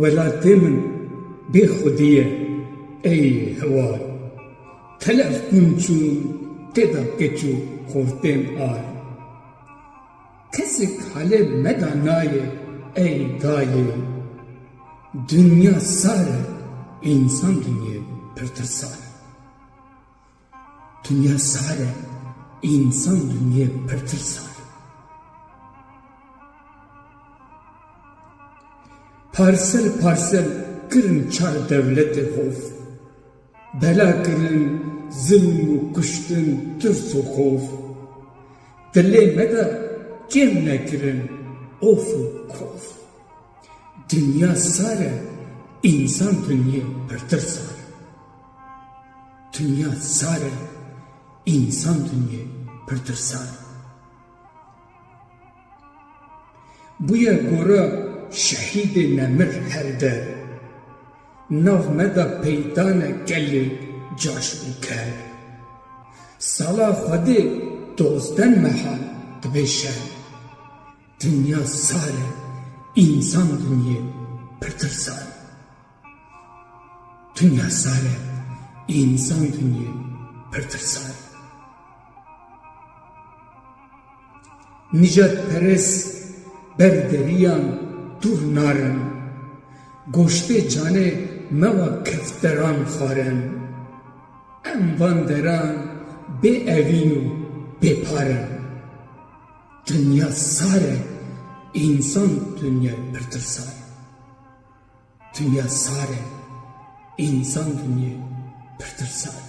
Velatê min bê xwedî ye ey hewar, telef bûn çûn têda keç û xortên ar. Kesek halê me da nayê ey dayê, dünya sar e, însan dinyê pirtir sar. Dünya sar e, însan dinyê pirtir sar. Parsel parsel kirin çar devletê hov, bela kirin zulm û kuştin tirs û xov. Dilê me de cêm nekirin of û kov. Dünya sar e, însan dinyê pirtir sar. Dünya sar e, însan dinyê pirtir sar. Bûye gora şehîdê nemir her der, nav me da peydane gelê caş û ker. Sala Xwedê dozden meha dibe şer. Dünya sar e, însan dinyê pirtir sar. Dünya sar e, însan dinyê pirtir sar. Nijadperest berderiyan dur narin, goştê canê mewa kefteran xwarin. Em van deran bê evîn û bêparin. Dünya sar e, însan dinyê pirtir sar. Dünya sar e, însan dinyê pirtir sar.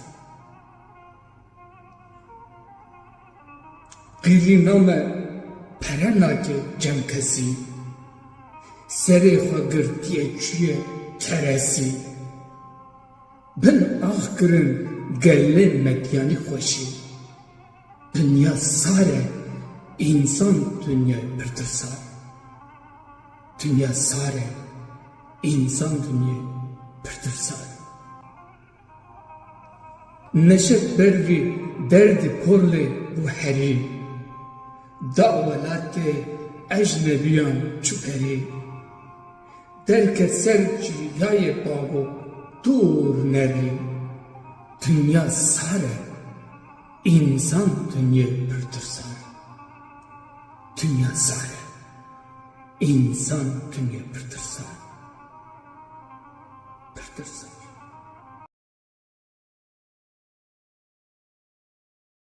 Qîrîna me pere nake cem kesî, serê xwe girtiye çûye teresî. Bin ax kirin gelên medyanî xweşî. Dünya sar e, însan dinyê pirtir sar. Dünya sar e, însan dinyê pirtir sar. Neşet bervî derdê porlê bû herî, da welatê ecnebiyan çûperî. Derket ser çiriyayê bago dur nerî. Dünya sar e, însan dinyê pirtir sar. Dünya sar e, însan dinyê pirtir sar. Pirtir sar.